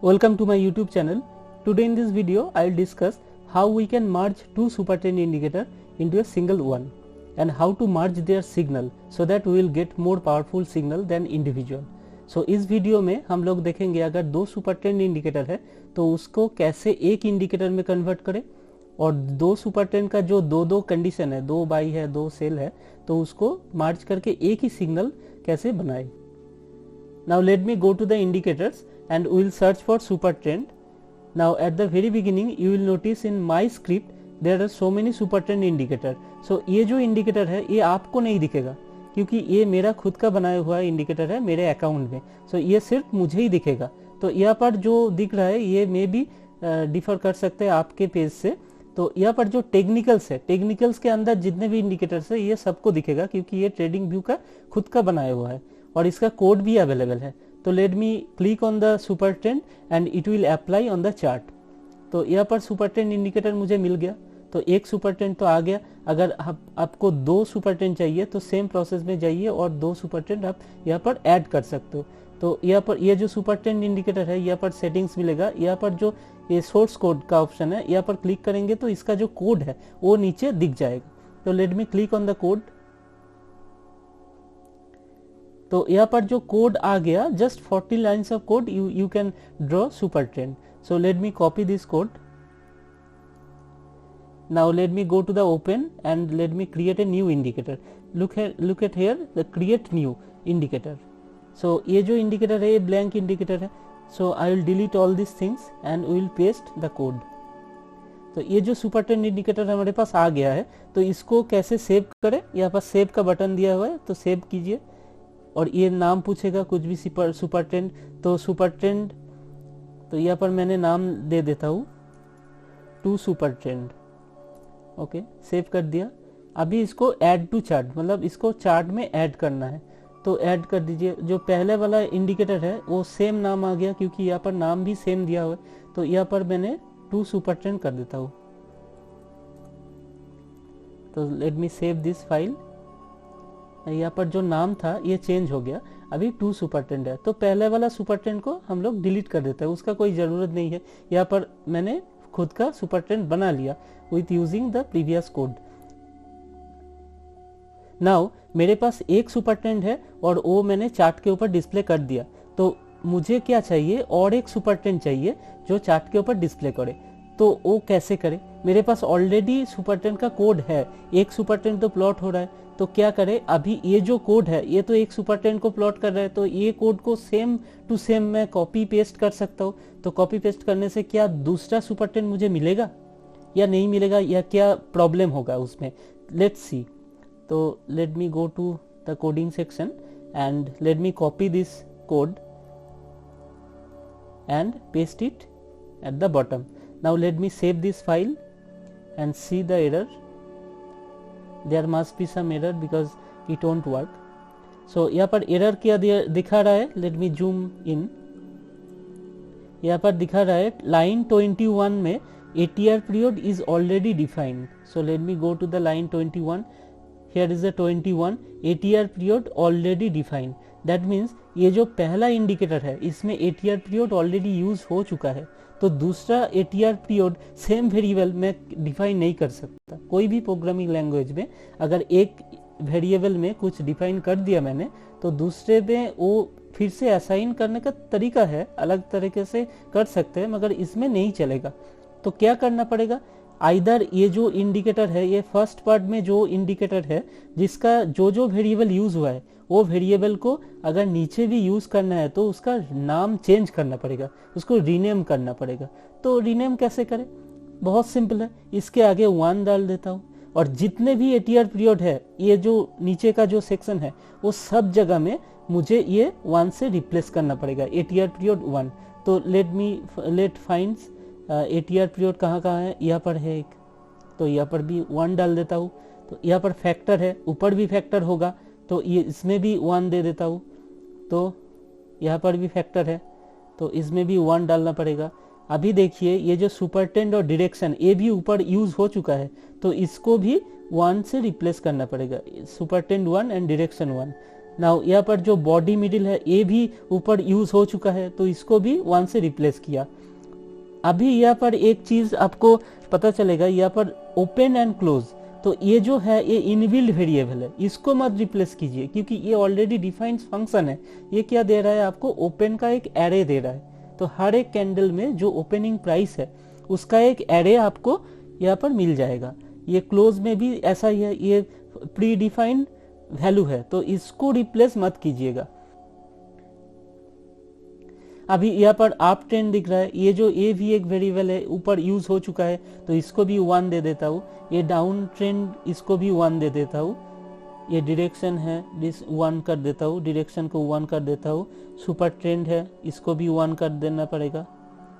Welcome to my YouTube channel. Today in this video I will discuss how we can merge two supertrend indicator into a single one and how to merge their signal so that we will get more powerful signal than individual. So इस video में हम लोग देखेंगे अगर दो सुपरट्रेंड indicator है तो उसको कैसे एक इंडिकेटर में कन्वर्ट करें और दो सुपरट्रेंड का जो दो कंडीशन है, दो बाई है, दो सेल है, तो उसको मर्ज करके एक ही सिग्नल कैसे बनाए. Now let me go to the indicators and we will search for super trend. Now at the very beginning you will notice in my script there are so many super trend indicator. So ये जो indicator है ये आपको नहीं दिखेगा क्योंकि ये मेरा खुद का बनाया हुआ इंडिकेटर है मेरे अकाउंट में. So ये सिर्फ मुझे ही दिखेगा. तो यहाँ पर जो दिख रहा है ये मे भी डिफर कर सकते हैं आपके पेज से. तो यहाँ पर जो टेक्निकल्स है, टेक्निकल्स के अंदर जितने भी इंडिकेटर्स है ये सबको दिखेगा क्योंकि ये ट्रेडिंग व्यू का खुद का बनाया हुआ है और इसका कोड भी अवेलेबल है. तो let me click on the super trend and it will apply on the chart. तो यहाँ पर सुपर ट्रेंड इंडिकेटर मुझे मिल गया. तो एक सुपर ट्रेंड तो आ गया. अगर आपको दो सुपर ट्रेंड चाहिए तो सेम प्रोसेस में जाइए और दो सुपर ट्रेंड आप यहाँ पर ऐड कर सकते हो. तो यहाँ पर ये जो सुपर ट्रेंड इंडिकेटर है यहाँ पर सेटिंग्स मिलेगा. यहाँ पर जो ये सोर्स कोड का ऑप्शन है यहाँ पर क्लिक करेंगे तो इसका जो कोड है वो नीचे दिख जाएगा. तो let me click on the code. तो यहाँ पर जो कोड आ गया just 40 lines of code you can draw super trend. So let me copy this code. Now let me go to the open and let me create a new indicator. Look at here the create new indicator. So ये जो indicator है ये blank indicator है. So I will delete all this things and we will paste the code. तो ये जो super trend indicator हमारे पास आ गया है तो इसको कैसे सेव करें. यहाँ पर सेव का बटन दिया हुआ है तो सेव कीजिए और ये नाम पूछेगा कुछ भी सुपर ट्रेंड. तो सुपर ट्रेंड तो यहाँ पर मैंने नाम दे देता हूँ two super trend. Okay, save कर दिया. अभी इसको ऐड टू चार्ट मतलब इसको चार्ट में ऐड करना है तो ऐड कर दीजिए. जो पहले वाला इंडिकेटर है वो सेम नाम आ गया क्योंकि यहाँ पर नाम भी सेम दिया हुआ है. तो यहाँ पर मैंने टू सुपर ट्रेंड कर देता हूँ. तो let me save this file. यहाँ पर जो नाम था ये चेंज हो गया. अभी टू सुपर ट्रेंड है तो पहले वाला सुपर ट्रेंड को हम लोग डिलीट कर देते हैं, उसका कोई ज़रूरत नहीं है. यहाँ पर मैंने खुद का सुपर ट्रेंड बना लिया with using the previous code. Now मेरे पास एक सुपर ट्रेंड है और वो मैंने चार्ट के ऊपर डिस्प्ले कर दिया. तो मुझे क्या चाहिए और एक सुपर ट्रेंड चाहिए जो चार्ट के ऊपर डिस्प्ले करे. तो वो कैसे करे. मेरे पास ऑलरेडी सुपर ट्रेंड का कोड है. एक सुपर ट्रेंड तो प्लॉट हो रहा है तो क्या करे. अभी ये जो कोड है ये तो एक सुपर ट्रेंड को प्लॉट कर रहा है तो ये कोड को सेम टू सेम मैं कॉपी पेस्ट कर सकता हूँ. तो कॉपी पेस्ट करने से क्या दूसरा सुपर ट्रेंड मुझे मिलेगा या नहीं मिलेगा या क्या प्रॉब्लम होगा उसमें. Let's see. तो let me go to the coding section and let me copy this code and paste it at the bottom. Now let me save this file and see the error. There must be some error because it won't work. So यहाँ पर error क्या दिखा रहा है. Let me zoom in. यहाँ पर दिखा रहा है line 21 में ATR period is already defined. So let me go to the line 21. Here is the 21 ATR period already defined. That means ये जो पहला इंडिकेटर है इसमें ATR पीरियड ऑलरेडी यूज हो चुका है. तो दूसरा ATR पीरियड सेम वेरिएबल में डिफाइन नहीं कर सकता. कोई भी प्रोग्रामिंग लैंग्वेज में अगर एक वेरिएबल में कुछ डिफाइन कर दिया मैंने तो दूसरे में वो फिर से असाइन करने का तरीका है, अलग तरीके से कर सकते हैं मगर इसमें नहीं चलेगा. तो क्या करना पड़ेगा. आइदर ये जो इंडिकेटर है ये फर्स्ट पार्ट में जो इंडिकेटर है जिसका जो वेरिएबल यूज हुआ है वो वेरिएबल को अगर नीचे भी यूज करना है तो उसका नाम चेंज करना पड़ेगा, उसको रीनेम करना पड़ेगा. तो रीनेम कैसे करें. बहुत सिंपल है. इसके आगे 1 डाल देता हूँ और जितने भी ATR पीरियड है ये जो नीचे का जो सेक्शन है वो सब जगह में मुझे ये 1 से रिप्लेस करना पड़ेगा. ATR period 1. तो लेट फाइंड्स ATR पीरियड कहाँ है. यहाँ पर है एक. तो यहाँ पर भी 1 डाल देता हूँ. तो यहाँ पर फैक्टर है, ऊपर भी फैक्टर होगा तो ये इसमें भी 1 दे देता हूँ. तो यहाँ पर भी फैक्टर है तो इसमें भी 1 डालना पड़ेगा. अभी देखिए ये जो सुपर ट्रेंड और डायरेक्शन ये भी ऊपर यूज हो चुका है तो इसको भी 1 से रिप्लेस करना पड़ेगा. Super trend 1 and direction 1. Now यहाँ पर जो बॉडी मिडिल है ये भी ऊपर यूज हो चुका है, तो इसको भी 1 से रिप्लेस किया। अभी यहाँ पर एक चीज आपको पता चलेगा, यहाँ पर ओपन एंड क्लोज, तो ये जो है ये इनबिल्ट वेरिएबल है, इसको मत रिप्लेस कीजिए क्योंकि ये ऑलरेडी डिफाइंड फंक्शन है। ये क्या दे रहा है आपको, ओपन का एक एरे दे रहा है। तो हर एक कैंडल में जो ओपनिंग प्राइस है उसका एक एरे आपको यहाँ पर मिल जाएगा। ये क्लोज में भी ऐसा ही है, ये प्री डिफाइंड वैल्यू है, तो इसको रिप्लेस मत कीजिएगा। अभी यहाँ पर अप ट्रेंड दिख रहा है, ये जो ए भी एक वेरिएबल है ऊपर यूज हो चुका है, तो इसको भी 1 दे देता हूँ। ये डाउन ट्रेंड, इसको भी 1 दे देता हूँ। ये डायरेक्शन है, दिस 1 कर देता हूँ, डायरेक्शन को 1 कर देता हूँ। सुपर ट्रेंड है, इसको भी 1 कर देना पड़ेगा,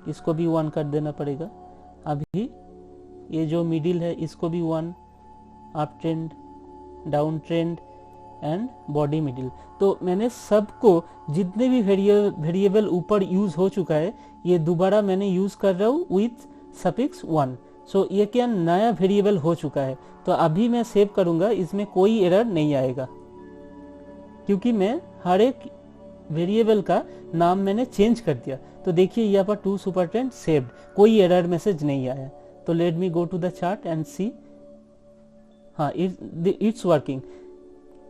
इसको भी 1 कर देना पड़ेगा। अभी ये जो मिडिल है इसको भी 1, up trend, down trend and body middle. तो मैंने सबको, जितने भी वेरिएबल ऊपर यूज हो चुका है, ये दोबारा मैंने यूज कर रहा हूँ विथ सफिक्स 1। सो ये क्या नया वेरिएबल हो चुका है। तो अभी मैं सेव करूंगा, इसमें कोई एरर नहीं आएगा क्योंकि मैं हर एक वेरिएबल का नाम मैंने चेंज कर दिया। तो देखिए यहाँ पर 2 सुपर ट्रेंड सेव्ड, कोई एरर मैसेज नहीं आया। तो let me go to the chart and see, हाँ इट्स वर्किंग।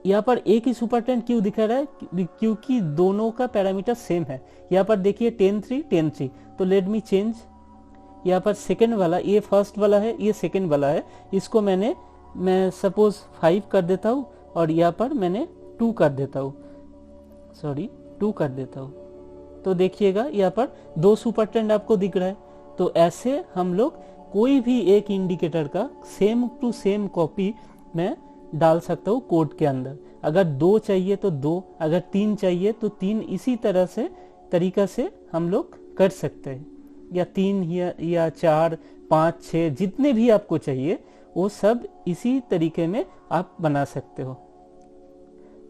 यहाँ पर एक ही सुपर ट्रेंड क्यों दिखा रहा है, क्योंकि दोनों का पैरामीटर सेम है। यहाँ पर देखिए 10-3 10-3। तो लेट मी चेंज, यहाँ पर सेकेंड वाला, ये फर्स्ट वाला है, ये सेकेंड वाला है, इसको मैं सपोज 5 कर देता हूँ और यहाँ पर मैंने 2 कर देता हूँ, सॉरी 2 कर देता हूँ। तो देखिएगा यहाँ पर 2 सुपर ट्रेंड आपको दिख रहा है। तो ऐसे हम लोग कोई भी एक इंडिकेटर का सेम टू सेम कॉपी मैं डाल सकता हूँ कोड के अंदर। अगर 2 चाहिए तो 2, अगर 3 चाहिए तो 3, इसी तरह से तरीका से हम लोग कर सकते हैं। या 3 या 4, 5, 6 जितने भी आपको चाहिए वो सब इसी तरीके में आप बना सकते हो।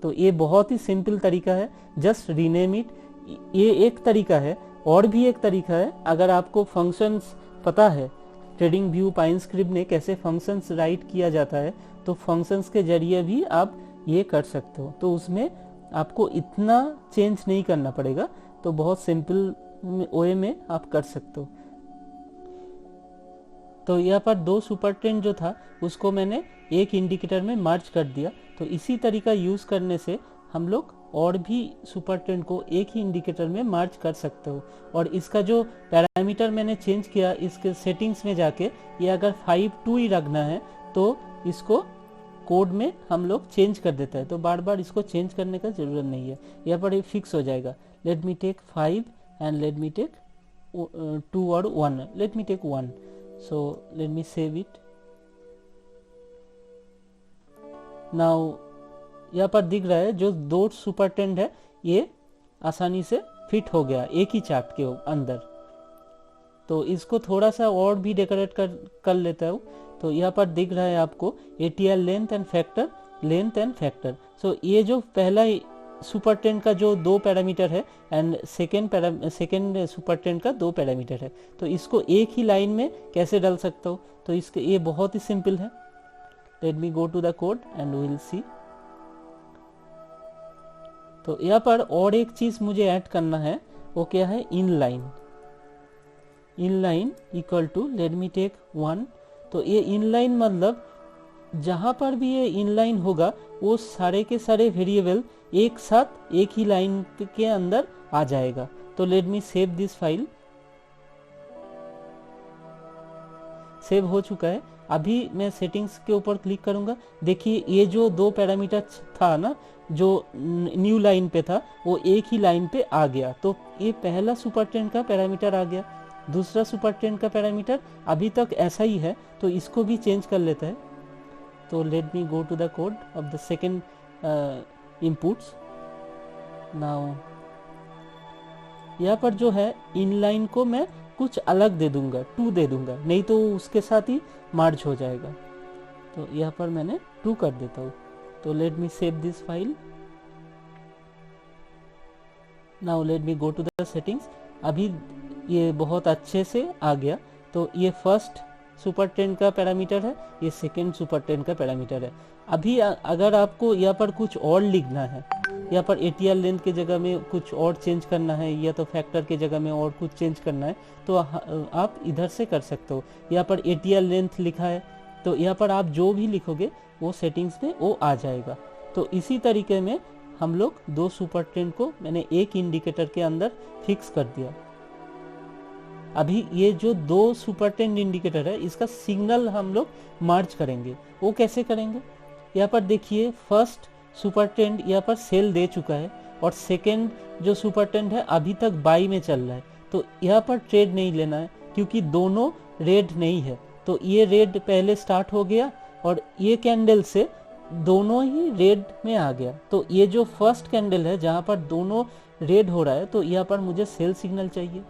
तो ये बहुत ही सिंपल तरीका है, जस्ट रीनेम इट। ये एक तरीका है, और भी एक तरीका है। अगर आपको फंक्शंस पता है, ट्रेडिंग व्यू पाइनस्क्रिप्ट में कैसे फंक्शंस राइट किया जाता है, तो फंक्शंस के जरिए भी आप ये कर सकते हो। तो उसमें आपको इतना चेंज नहीं करना पड़ेगा, तो बहुत सिंपल वे में आप कर सकते हो। तो यहाँ पर 2 सुपर ट्रेंड जो था उसको मैंने एक इंडिकेटर में मर्ज कर दिया। तो इसी तरीका यूज करने से हम लोग और भी सुपर ट्रेंड को एक ही इंडिकेटर में मर्ज कर सकते हो। और इसका जो पैरामीटर मैंने चेंज किया, इसके सेटिंग्स में जाके ये अगर 5-2 ही रखना है तो इसको कोड में हम लोग चेंज कर देता है। तो बार बार इसको चेंज करने का जरूरत नहीं है, यहाँ पर ये फिक्स हो जाएगा। Let me take 5 and let me take 2 or 1. Let me take 1. So let me save it. Now यहाँ पर दिख रहा है जो 2 सुपर ट्रेंड है ये आसानी से फिट हो गया एक ही चार्ट के अंदर। तो इसको थोड़ा सा और भी डेकोरेट कर लेता हूँ। तो यहाँ पर दिख रहा है आपको ATL लेंथ एंड फैक्टर। सो ये जो पहला सुपर ट्रेंड का जो 2 पैरामीटर है एंड सेकेंड सुपर ट्रेंड का 2 पैरामीटर है, तो इसको एक ही लाइन में कैसे डाल सकता हो। तो इसके ये बहुत ही सिंपल है। Let me go to the code and will see. तो यहाँ पर और एक चीज मुझे ऐड करना है, वो क्या है, inline equal to let me take 1। तो ये इनलाइन मतलब जहां पर भी ये इनलाइन होगा वो सारे के सारे वेरिएबल एक साथ एक ही लाइन के अंदर आ जाएगा। तो let me save this file. Save हो चुका है। अभी मैं सेटिंग्स के ऊपर क्लिक करूंगा। देखिए ये जो 2 पैरामीटर था ना, जो न्यू लाइन पे था, वो एक ही लाइन पे आ गया। तो ये पहला सुपर ट्रेंड का पैरामीटर आ गया, दूसरा सुपर ट्रेंड का पैरामीटर अभी तक ऐसा ही है, तो इसको भी चेंज कर लेता है। तो let me go to the code of the second inputs. Now यहाँ पर जो है इनलाइन को मैं कुछ अलग दे दूंगा, 2 दे दूंगा, नहीं तो उसके साथ ही मार्ज हो जाएगा। तो यहाँ पर मैंने 2 कर देता हूँ। तो let me save this file. Now let me go to the settings. अभी ये बहुत अच्छे से आ गया। तो ये फर्स्ट सुपर ट्रेंड का पैरामीटर है, ये सेकेंड सुपर ट्रेंड का पैरामीटर है। अभी अगर आपको यहाँ पर कुछ और लिखना है यहाँ पर ATR लेंथ के जगह में कुछ और चेंज करना है या तो फैक्टर के जगह में और कुछ चेंज करना है तो आप इधर से कर सकते हो। यहाँ पर ATR लेंथ लिखा है तो यहाँ पर आप जो भी लिखोगे वो सेटिंग्स में वो आ जाएगा। तो इसी तरीके में हम लोग दो सुपर ट्रेंड को मैंने एक इंडिकेटर के अंदर फिक्स कर दिया। अभी ये जो दो सुपर ट्रेंड इंडिकेटर है इसका सिग्नल हम लोग मर्ज करेंगे। वो कैसे करेंगे? यहाँ पर देखिए फर्स्ट सुपर ट्रेंड यहाँ पर सेल दे चुका है और सेकेंड जो सुपर ट्रेंड है अभी तक बाई में चल रहा है। तो यहाँ पर ट्रेड नहीं लेना है क्योंकि दोनों रेड नहीं है। तो ये रेड पहले स्टार्ट हो गया और ये कैंडल से दोनों ही रेड में आ गया। तो ये जो फर्स्ट कैंडल है जहाँ पर दोनों रेड हो रहा है तो यहाँ पर मुझे सेल सिग्नल चाहिए।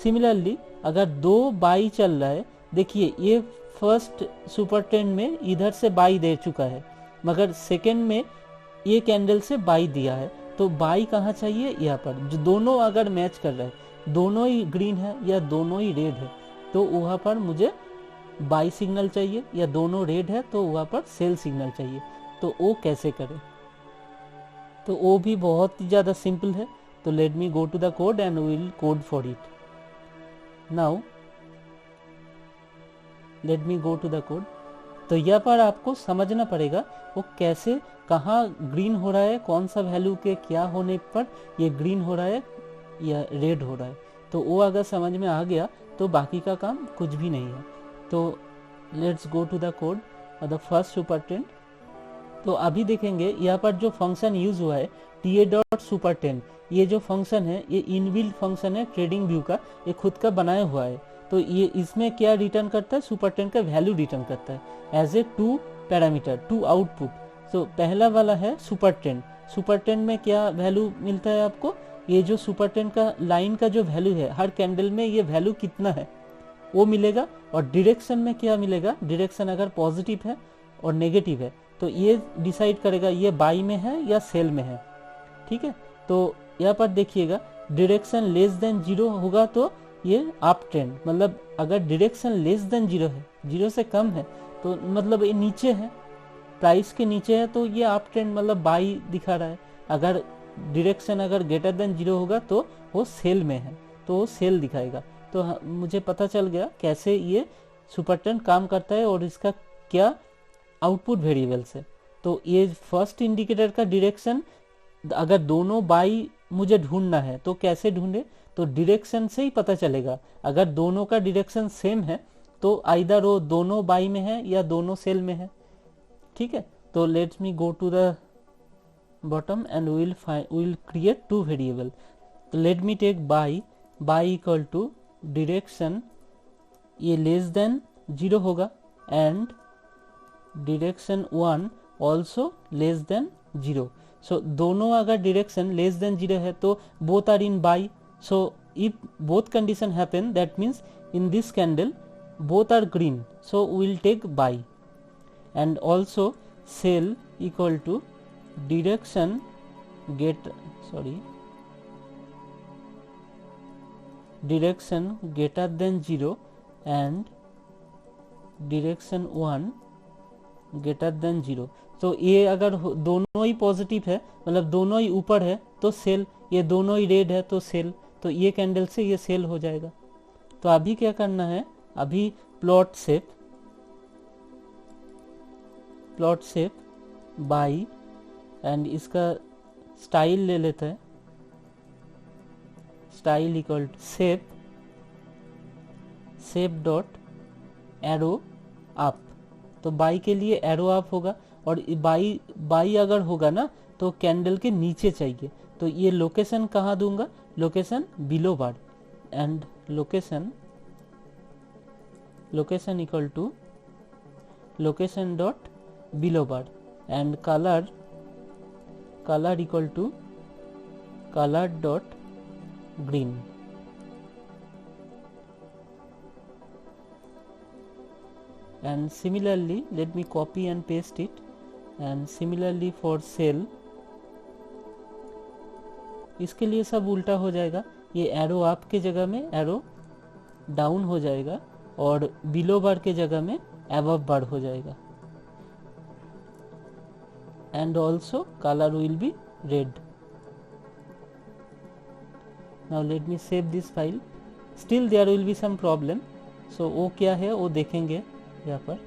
सिमिलरली अगर दो बाई चल रहा है, देखिए ये फर्स्ट सुपर ट्रेंड में इधर से बाई दे चुका है मगर सेकेंड में ये कैंडल से बाई दिया है। तो बाई कहाँ चाहिए? यहाँ पर। जो दोनों अगर मैच कर रहा है, दोनों ही ग्रीन है या दोनों ही रेड है तो वहाँ पर मुझे बाई सिग्नल चाहिए, या दोनों रेड है तो वहाँ पर सेल सिग्नल चाहिए। तो वो कैसे करें? तो वो भी बहुत ही ज़्यादा सिंपल है। तो let me go to the code and we will code for it. Now let me go to the code. तो यहाँ पर आपको समझना पड़ेगा वो कैसे, कहाँ ग्रीन हो रहा है, कौन सा वैल्यू के क्या होने पर ये ग्रीन हो रहा है या रेड हो रहा है। तो वो अगर समझ में आ गया तो बाकी का काम कुछ भी नहीं है। तो let's go to the code और द फर्स्ट सुपर ट्रेंड। तो अभी देखेंगे यहाँ पर जो फंक्शन यूज हुआ है TA.SuperTrend, ये जो फंक्शन है ये इनबिल्ट फंक्शन है ट्रेडिंग व्यू का, ये खुद का बनाया हुआ है। तो ये इसमें क्या रिटर्न करता है? सुपर ट्रेंड का वैल्यू रिटर्न करता है as a two parameter, two output. तो पहला वाला है सुपर ट्रेंड। सुपर ट्रेंड में क्या वैल्यू मिलता है आपको? ये जो सुपर ट्रेंड का लाइन का जो वैल्यू है, हर कैंडल में ये वैल्यू कितना है वो मिलेगा। और डायरेक्शन में क्या मिलेगा? डायरेक्शन अगर पॉजिटिव है और नेगेटिव है तो ये डिसाइड करेगा ये बाई में है या सेल में है। ठीक है, तो यहाँ पर देखिएगा डायरेक्शन लेस देन 0 होगा तो ये अप ट्रेंड, मतलब अगर डायरेक्शन लेस देन 0 है, 0 से कम है तो मतलब ये नीचे है, प्राइस के नीचे है तो ये अप ट्रेंड मतलब बाई दिखा रहा है। अगर डायरेक्शन अगर ग्रेटर देन 0 होगा तो वो सेल में है, तो वो सेल दिखाएगा। तो मुझे पता चल गया कैसे ये सुपर ट्रेंड काम करता है और इसका क्या आउटपुट वेरिएबल्स है। तो ये फर्स्ट इंडिकेटर का डायरेक्शन, अगर दोनों बाई मुझे ढूंढना है तो कैसे ढूंढे? तो डायरेक्शन से ही पता चलेगा। अगर दोनों का डायरेक्शन सेम है तो आइदर वो दोनों बाई में है या दोनों सेल में है। ठीक है, तो let's me go to the bottom and we will create two variable. तो let me take buy equal to direction, ये लेस देन 0 होगा and direction 1 also less than 0। So दोनों अगर डायरेक्शन लेस देन 0 है तो both are in buy. So if both condition happen that means in this candle both are green, so we will take buy। and also sell equal to direction direction greater than 0 and direction 1 greater than 0। तो ये अगर दोनों ही positive है, मतलब दोनों ही ऊपर है तो सेल, ये दोनों ही रेड है तो सेल, तो ये कैंडल से ये सेल हो जाएगा। तो अभी क्या करना है? अभी प्लॉट शेप बाई एंड इसका स्टाइल ले लेते हैं। Style equal to shape dot arrow up. तो बाई के लिए एरो अप होगा और बाई अगर होगा ना तो कैंडल के नीचे चाहिए। तो ये लोकेशन कहाँ दूंगा? Location below bar and location equal to location dot below bar and colour equal to colour dot green. and similarly let me copy and paste it and similarly for sell, इसके लिए सब उल्टा हो जाएगा। ये arrow up के जगह में एरो डाउन हो जाएगा और बिलो बार के जगह में अबव बार हो जाएगा। And also colour will be red. Now let me save this file. Still there will be some problem, so वो क्या है वो देखेंगे यहाँ पर।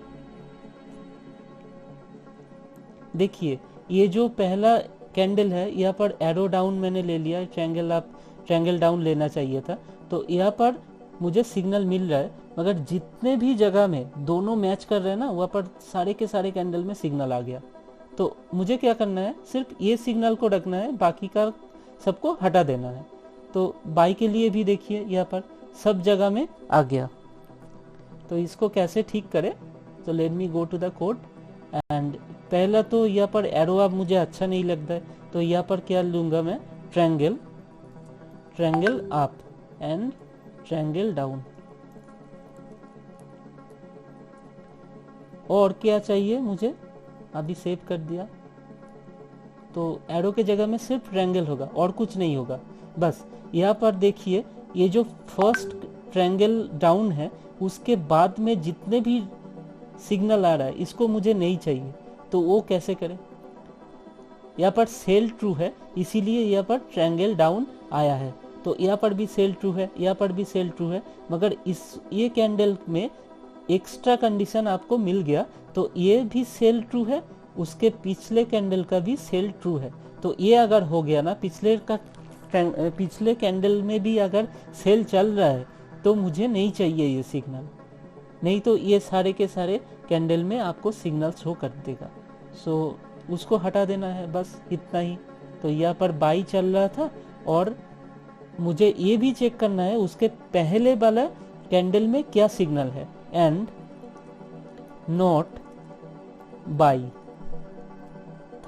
देखिए ये जो पहला कैंडल है यहाँ पर एरो डाउन मैंने ले लिया, ट्रायंगल अप ट्रायंगल डाउन लेना चाहिए था, तो यहाँ पर मुझे सिग्नल मिल रहा है, मगर जितने भी जगह में दोनों मैच कर रहे हैं ना वहाँ पर सारे के सारे कैंडल में सिग्नल आ गया। तो मुझे क्या करना है, सिर्फ ये सिग्नल को रखना है, बाकी का सबको हटा देना है। तो बाई के लिए भी देखिए यहाँ पर सब जगह में आ गया। तो इसको कैसे ठीक करें, तो let me go to the code and पहला तो यहाँ पर एरो अब मुझे अच्छा नहीं लगता है, तो यहाँ पर क्या लूँगा मैं, triangle up and triangle down. और क्या चाहिए मुझे, अभी सेव कर दिया, तो एरो के जगह में सिर्फ ट्रायंगल होगा और कुछ नहीं होगा बस। यहाँ पर देखिए ये जो फर्स्ट ट्रायंगल डाउन है उसके बाद में जितने भी सिग्नल आ रहा है इसको मुझे नहीं चाहिए, तो वो कैसे करें। यहाँ पर सेल ट्रू है इसीलिए यहाँ पर ट्रायंगल डाउन आया है, तो यहाँ पर भी सेल ट्रू है, यहाँ पर भी सेल ट्रू है, मगर ये कैंडल में एक्स्ट्रा कंडीशन आपको मिल गया, तो ये भी सेल ट्रू है, उसके पिछले कैंडल का भी सेल ट्रू है। तो ये अगर हो गया ना, पिछले कैंडल में भी अगर सेल चल रहा है तो मुझे नहीं चाहिए ये सिग्नल, नहीं तो ये सारे के सारे कैंडल में आपको सिग्नल शो कर देगा। सो उसको हटा देना है, बस इतना ही। तो यहाँ पर बाई चल रहा था और मुझे ये भी चेक करना है उसके पहले वाला कैंडल में क्या सिग्नल है, and not by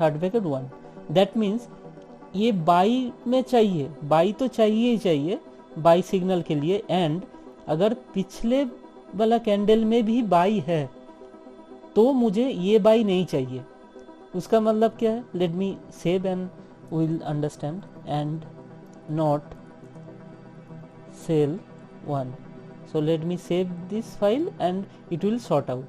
third bracket 1। That means ये बाई में चाहिए, बाई तो चाहिए ही चाहिए बाई सिग्नल के लिए, एंड अगर पिछले वाला कैंडल में भी बाई है तो मुझे ये बाई नहीं चाहिए। उसका मतलब क्या है, let me save and will understand, and not cell 1। so let me save this file and it will sort out.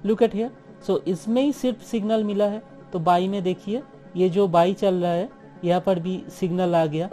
look at here, so इसमें ही सिर्फ सिग्नल मिला है, तो बाई में देखिए ये जो बाई चल रहा है यहाँ पर भी सिग्नल आ गया।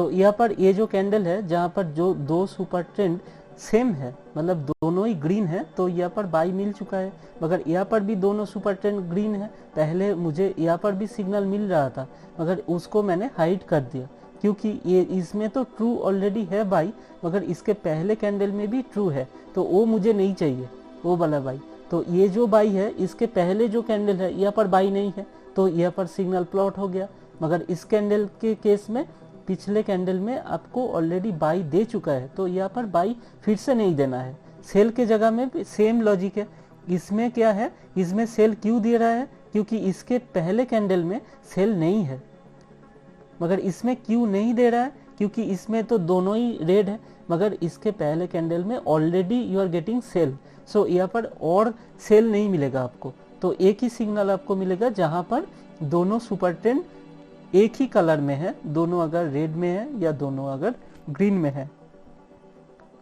यहाँ पर ये जो कैंडल है जहाँ पर जो दो सुपर ट्रेंड सेम है, मतलब दोनों ही ग्रीन है, तो यहाँ पर बाई मिल चुका है। मगर यहाँ पर भी दोनों सुपर ट्रेंड ग्रीन है, पहले मुझे यहाँ पर भी सिग्नल मिल रहा था मगर उसको मैंने हाइड कर दिया क्योंकि ये इसमें तो ट्रू ऑलरेडी है बाई, मगर इसके पहले कैंडल में भी ट्रू है, तो वो मुझे नहीं चाहिए वो वाला बाई। तो ये जो बाई है इसके पहले जो कैंडल है यहाँ पर बाई नहीं है, तो यहाँ पर सिग्नल प्लॉट हो गया। मगर इस कैंडल के केस में पिछले कैंडल में आपको ऑलरेडी बाई दे चुका है, तो यहाँ पर बाई फिर से नहीं देना है। सेल के जगह में भी सेम लॉजिक है। इसमें क्या है, इसमें सेल क्यों दे रहा है, क्योंकि इसके पहले कैंडल में सेल नहीं है। मगर इसमें क्यों नहीं दे रहा है, क्योंकि इसमें तो दोनों ही रेड है, मगर इसके पहले कैंडल में already you are getting sell. So यहाँ पर और सेल नहीं मिलेगा आपको, तो एक ही सिग्नल आपको मिलेगा जहाँ पर दोनों सुपर ट्रेंड एक ही कलर में है, दोनों अगर रेड में है या दोनों अगर ग्रीन में है।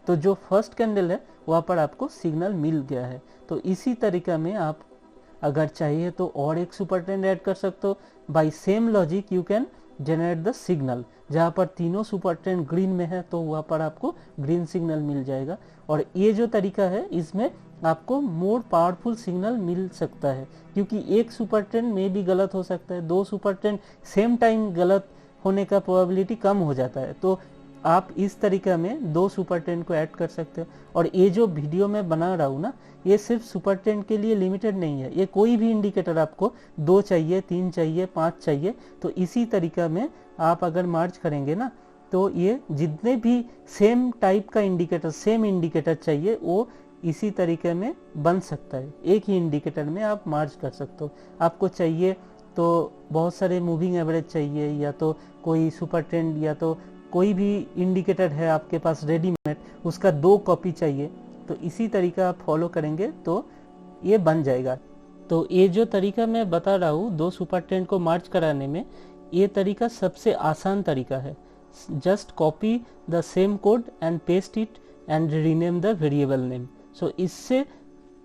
तो जो फर्स्ट कैंडल है वहाँ पर आपको सिग्नल मिल गया है। तो इसी तरीका में आप अगर चाहिए तो और एक सुपर ट्रेंड ऐड कर सकते हो। By same logic you can generate the signal. जहाँ पर तीनों सुपर ट्रेंड ग्रीन में है तो वहाँ पर आपको ग्रीन सिग्नल मिल जाएगा। और ये जो तरीका है इसमें आपको मोर पावरफुल सिग्नल मिल सकता है, क्योंकि एक सुपर ट्रेंड में भी गलत हो सकता है, दो सुपर ट्रेंड सेम टाइम गलत होने का प्रोबेबिलिटी कम हो जाता है। तो आप इस तरीका में दो सुपर ट्रेंड को ऐड कर सकते हो। और ये जो वीडियो मैं बना रहा हूँ ना, ये सिर्फ सुपर ट्रेंड के लिए लिमिटेड नहीं है। ये कोई भी इंडिकेटर आपको 2 चाहिए, 3 चाहिए, 5 चाहिए, तो इसी तरीका में आप अगर मार्च करेंगे ना, तो ये जितने भी सेम टाइप का इंडिकेटर, सेम इंडिकेटर चाहिए, वो इसी तरीके में बन सकता है। एक ही इंडिकेटर में आप मार्च कर सकते हो। आपको चाहिए तो बहुत सारे मूविंग एवरेज चाहिए, या तो कोई सुपर ट्रेंड, या तो कोई भी इंडिकेटर है आपके पास रेडीमेड, उसका 2 कॉपी चाहिए, तो इसी तरीका आप फॉलो करेंगे तो ये बन जाएगा। तो ये जो तरीका मैं बता रहा हूँ 2 सुपर ट्रेंड को मार्च कराने में, ये तरीका सबसे आसान तरीका है। Just copy the same code and paste it and rename the variable name. So इससे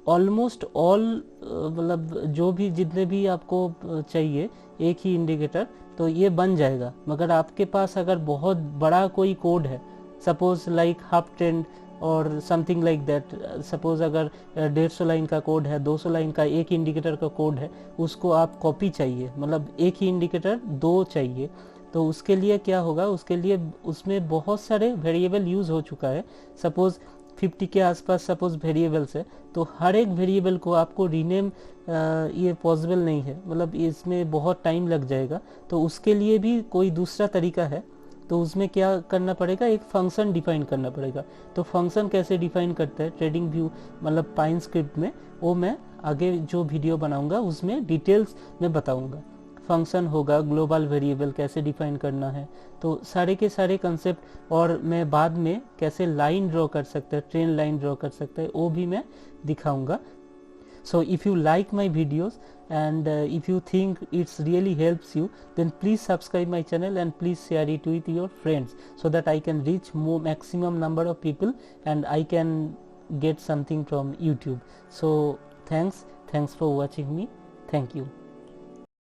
ऑलमोस्ट ऑल मतलब जो भी जितने भी आपको चाहिए एक ही इंडिकेटर, तो ये बन जाएगा। मगर आपके पास अगर बहुत बड़ा कोई कोड है, सपोज लाइक हाफ ट्रेंड और समथिंग लाइक दैट, सपोज अगर 150 लाइन का कोड है, 200 लाइन का एक इंडिकेटर का कोड है, उसको आप कॉपी चाहिए, मतलब एक ही इंडिकेटर दो चाहिए, तो उसके लिए क्या होगा, उसके लिए उसमें बहुत सारे वेरिएबल यूज़ हो चुका है। सपोज 50 के आसपास सपोज वेरिएबल्स है, तो हर एक वेरिएबल को आपको रीनेम ये पॉसिबल नहीं है, मतलब इसमें बहुत टाइम लग जाएगा। तो उसके लिए भी कोई दूसरा तरीका है। तो उसमें क्या करना पड़ेगा, एक फंक्शन डिफाइन करना पड़ेगा। तो फंक्शन कैसे डिफाइन करते हैं ट्रेडिंग व्यू मतलब पाइन स्क्रिप्ट में, वो मैं आगे जो वीडियो बनाऊंगा उसमें डिटेल्स में बताऊंगा। फंक्शन होगा, ग्लोबल वेरिएबल कैसे डिफाइन करना है, तो सारे के सारे कंसेप्ट, और मैं बाद में कैसे लाइन ड्रॉ कर सकते हैं, ट्रेन लाइन ड्रॉ कर सकते हैं, वो भी मैं दिखाऊंगा। So if you like my videos and if you think it's really helps you, then please subscribe my channel and please share it with your friends so that I can reach more maximum number of people and I can get something from YouTube. So thanks for watching me. Thank you.